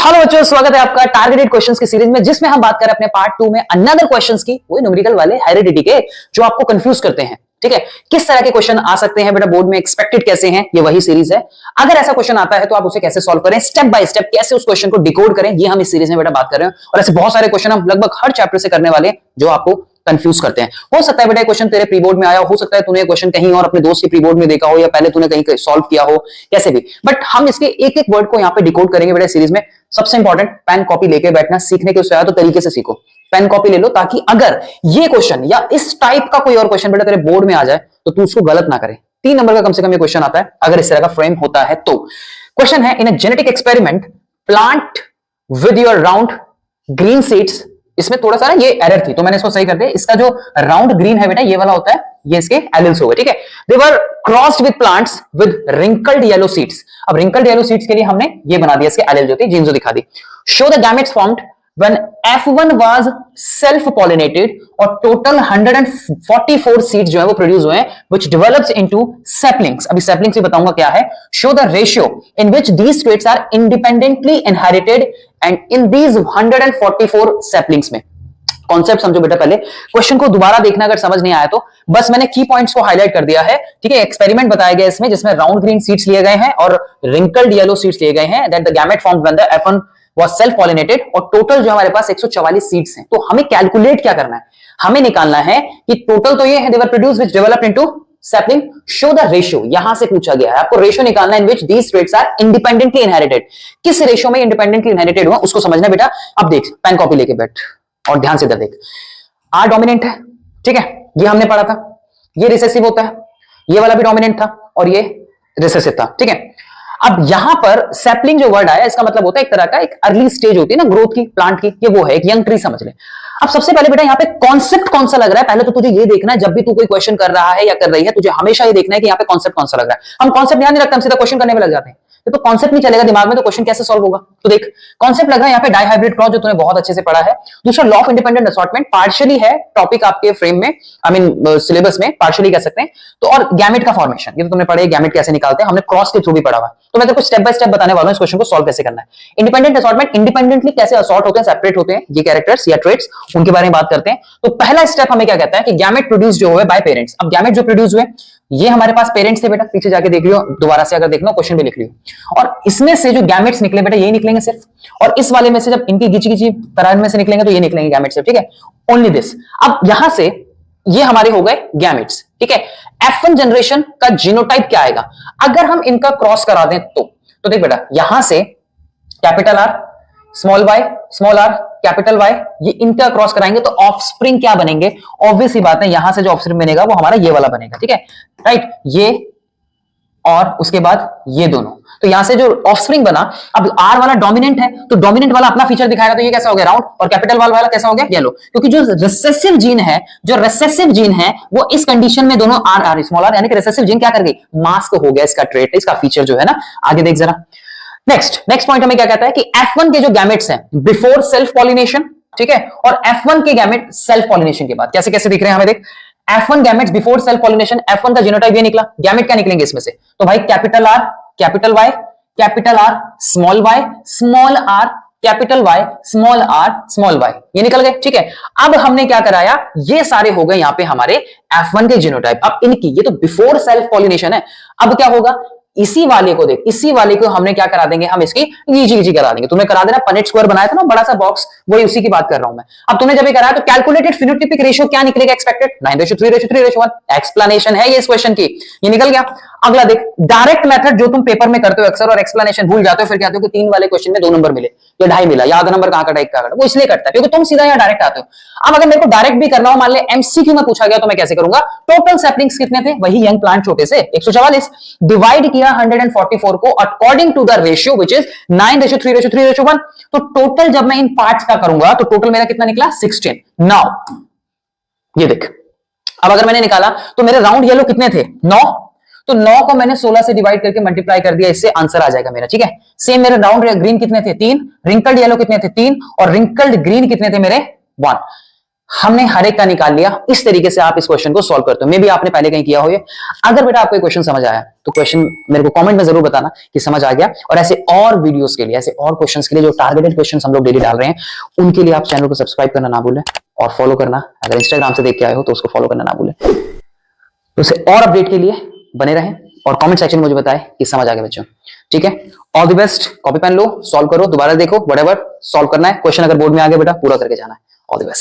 Hello बच्चों, स्वागत है आपका टारगेटेड क्वेश्चंस की सीरीज में, जिसमें हम बात कर रहे हैं अपने पार्ट 2 में अनदर क्वेश्चंस की, वही न्यूमेरिकल वाले हेरिडिटी के, जो आपको कंफ्यूज करते हैं। ठीक है, किस तरह के क्वेश्चन आ सकते हैं बेटा बोर्ड में, एक्सपेक्टेड कैसे हैं, ये वही सीरीज है। अगर ऐसा क्वेश्चन आता है तो आप उसे कैसे सॉल्व करें, स्टेप बाय स्टेप कैसे उस क्वेश्चन को डिकोड करें, ये हम इस सीरीज में बेटा बात कर रहे हैं। और ऐसे बहुत सारे क्वेश्चन हम लगभग हर चैप्टर से करने वाले हैं जो आपको कंफ्यूज करते हैं। हो सकता है बेटा क्वेश्चन तेरे प्री बोर्ड में आया हो सकता है तूने क्वेश्चन कहीं और अपने दोस्त के प्री बोर्ड में देखा हो, या पहले तूने कहीं सॉल्व किया हो, कैसे भी। बट हम इसके एक एक वर्ड को यहाँ पे डिकोड करेंगे बेटा सीरीज में। सबसे इंपॉर्टेंट, पेन कॉपी लेके बैठना, सीखने के उससे तो तरीके से सीखो। पेन कॉपी ले लो ताकि अगर ये क्वेश्चन या इस टाइप का कोई और क्वेश्चन बेटा तेरे बोर्ड में आ जाए तो तू उसको गलत ना करे। 3 नंबर का कम से कम ये क्वेश्चन आता है अगर इस तरह का फ्रेम होता है तो। क्वेश्चन है, in a genetic experiment plant with your round green seeds. इसमें थोड़ा सा ना ये एरर थी तो मैंने इसको सही कर दिया। इसका जो राउंड ग्रीन है बेटा ये वाला होता है, ये इसके एलिल्स हो गए। ठीक है, they were crossed with plants with wrinkled yellow seeds. अब रिंकल्ड येलो सीड्स के लिए हमने ये बना दिया, इसके एलिल जो थी जीन जो दिखा दी। Show the gametes formed when F1 was self pollinated और टोटल 144 सीड्स जो है वो प्रोड्यूस हुए हैं, which develops into saplings। अभी saplings भी बताऊंगा क्या है। show the ratio in which these traits are independently inherited and in these 144 saplings में। कॉन्सेप्ट समझो बेटा, पहले क्वेश्चन को दोबारा देखना अगर समझ नहीं आया तो। बस मैंने की पॉइंट्स को हाईलाइट कर दिया है। ठीक है, एक्सपेरिमेंट बताया गया इसमें जिसमें राउंड ग्रीन सीड्स लिए गए हैं और रिंकल्ड येलो सीड्स लिए गए हैं, that the gamete formed when the F1 was self pollinated और टोटल जो हमारे पास 144 सीड्स हैं। तो हमें कैलकुलेट क्या करना है, हमें निकालना है कि टोटल तो ये है, they were produced which developed into sapling. Show the ratio, यहां से पूछा गया है आपको रेशियो निकालना है, in which these traits are independently inherited. किस रेशियो में इंडिपेंडेंटली इनहेरिटेड हुआ उसको समझना बेटा। अब देख, पेन कॉपी लेके बैठ और ध्यान से इधर देख। आर डोमिनेंट है, ठीक है, ये हमने पढ़ा था। ये रिसेसिव होता है, ये वाला भी डोमिनेंट था और ये रिसेसिव था। ठीक है, अब यहां पर सैपलिंग जो वर्ड आया इसका मतलब होता है एक तरह का एक अर्ली स्टेज होती है ना ग्रोथ की, प्लांट की, ये वो है, एक यंग ट्री समझ ले। अब सबसे पहले बेटा यहाँ पे कॉन्सेप्ट कौन सा लग रहा है, पहले तो तुझे ये देखना है, जब भी तू कोई क्वेश्चन कर रहा है या कर रही है, तुझे हमेशा ये देखना है कि यहाँ पे कॉन्सेप्ट कौन सा लग रहा है। हम कॉन्सेप्ट ध्यान नहीं रखते, हम सीधा क्वेश्चन करने में लग जाते हैं। तो कॉन्सेप्ट नहीं चलेगा दिमाग में तो क्वेश्चन कैसे सॉल्व होगा। तो देख, कॉन्सेप्ट लग रहा है यहाँ पे डाइहाइब्रिड क्रॉस, जो तूने बहुत अच्छे से पढ़ा है। दूसरा, law of independent assortment, partially है टॉपिक आपके फ्रेम में, आई मीन सिलेबस में पार्शियली कह सकते हैं। तो और गैमेट का फॉर्मेशन, ये तो तुमने पढ़े, गैमेट कैसे निकालते हैं, हमने क्रॉस के थ्रू भी पढ़ा हुआ। तो मैं तेरे को स्टेप बाय स्टेप बताने वाला हूं इस क्वेश्चन को सॉल्व कैसे करना है। इंडिपेंडेंट असॉर्टमेंट, इंडिपेंडेंटली कैसे असॉर्ट होते हैं, सेपरेट होते हैं ये कैरेक्टर्स या ट्रेट्स, उनके बारे में बात करते हैं। तो पहला स्टेप हमें क्या कहता है कि गैमेट प्रोड्यूस जो हुए बाय पेरेंट्स। अब गैमेट जो प्रोड्यूस हुए ये हमारे पास पेरेंट्स थे बेटा, पीछे जाके देख लियो, दोबारा से अगर देखना क्वेश्चन भी लिख लियो। और इसमें से जो गैमेट्स निकले बेटा यही निकलेंगे सिर्फ, और इस वाले में से जब इनकी गिची गिची तरह में से निकलेंगे तो ये निकलेंगे गैमेट्स सिर्फ। ठीक है, ओनली दिस। अब यहां से ये हमारे हो गए गैमेट्स। ठीक है, F1 जनरेशन का जीनोटाइप क्या आएगा अगर हम इनका क्रॉस करा दें तो देख बेटा, यहां से capital R small Y small R capital Y, ये इनका क्रॉस कराएंगे तो ऑफस्प्रिंग क्या बनेंगे, ऑब्वियस ही बात है, यहां से जो ऑफस्प्रिंग बनेगा वो हमारा ये वाला बनेगा। ठीक है, राइट, ये और उसके बाद ये दोनों, तो यहां से जो ऑफस्प्रिंग बना, अब आर वाला डोमिनेंट है तो डोमिनेंट वाला अपना फीचर दिखाएगा, तो ये कैसा हो गया राउंड, और कैपिटल वाला कैसा हो गया येलो, क्योंकि जो रिसेसिव जीन है वो इस कंडीशन में दोनों आर आर स्मॉल आर, यानी कि रिसेसिव जीन क्या कर गई, मास्क हो गया, इसका ट्रेट, इसका फीचर जो है ना। आगे देख जरा, नेक्स्ट पॉइंट हमें क्या कहता है कि F1 के जो गैमेट्स हैं बिफोर सेल्फ पॉलिनेशन, ठीक है, और F1 के गैमेट सेल्फ पॉलिनेशन के बाद कैसे कैसे दिख रहे हैं हमें देख। F1 gametes before self pollination, F1 का जीनोटाइप ये निकला, गैमेट क्या निकलेंगे इसमें से, तो भाई capital R capital Y capital R small R capital Y small Y, ये निकल गए। ठीक है, अब हमने क्या कराया, ये सारे हो गए यहाँ पे हमारे F1 के जीनोटाइप। अब इनकी, ये तो बिफोर सेल्फ पॉलिनेशन है, अब क्या होगा, इसी वाले को देख, इसी वाले को हमने क्या करा देंगे, हम इसकी जी करा देंगे। तुम्हें करा देना, पनेट स्क्वायर बनाया था ना बड़ा सा बॉक्स, वही उसी की बात कर रहा हूं मैं। अब तुमने जब ये कराया तो कैलकुलेटेड फिनोटाइपिक रेशियो क्या निकलेगा, एक्सपेक्टेड 9:3:3:1। एक्सप्लेनेशन है ये इस क्वेश्चन की, ये निकल गया। अगला देख, डायरेक्ट मेथड जो तुम पेपर में करते हो अक्सर और एक्सप्लेनेशन भूल जाते हो, फिर कहते हो कि 3 वाले क्वेश्चन में 2 नंबर मिले या 2.5 मिला, या आधा नंबर कहां का कटा, वो इसलिए करता है क्योंकि तुम सीधा यहाँ डायरेक्ट आते हो। अब अगर मेरे को डायरेक्ट भी करना हो, मान ले एमसीक्यू में पूछा गया, तो मैं कैसे करूंगा, टोटल सैपलिंग्स कितने थे, वही यंग प्लांट छोटे से 144, डिवाइड किया 144 को according to the ratio which is 9:3:3:1। तो टोटल जब मैं इन पार्ट्स का करूंगा तो टोटल मेरा कितना निकला, 16। नाउ ये देख, अब अगर मैंने निकाला तो मेरे राउंड येलो कितने थे, 9, तो 9 को मैंने 16 से डिवाइड करके मल्टीप्लाई कर दिया, इससे आंसर आ जाएगा मेरा। ठीक है, सेम मेरे राउंड ग्रीन कितने थे, 3, रिंकल्ड येलो कितने थे, 3, और रिंकल्ड ग्रीन कितने थे मेरे, 1। हमने हर एक का निकाल लिया। इस तरीके से आप इस क्वेश्चन को सॉल्व करते हो। मे भी आपने पहले कहीं किया हो ये। अगर बेटा आपको क्वेश्चन समझ आया तो क्वेश्चन मेरे को कमेंट में जरूर बताना कि समझ आ गया। और ऐसे और वीडियोस के लिए, ऐसे और क्वेश्चंस के लिए जो टारगेटेड क्वेश्चंस हम लोग डेली डाल रहे हैं, उनके लिए आप चैनल को सब्सक्राइब करना ना भूलें और फॉलो करना। अगर इंस्टाग्राम से देख के आए हो तो उसको फॉलो करना ना भूलें। तो उसे और अपडेट के लिए बने रहें और कमेंट सेक्शन में मुझे बताएं कि समझ आ गया बच्चों। ठीक है, all the best. Copy pen लो, सॉल्व करो, दोबारा देखो, व्हाटएवर सॉल्व करना है। क्वेश्चन अगर बोर्ड में आ गया बेटा पूरा करके जाना है। All the best.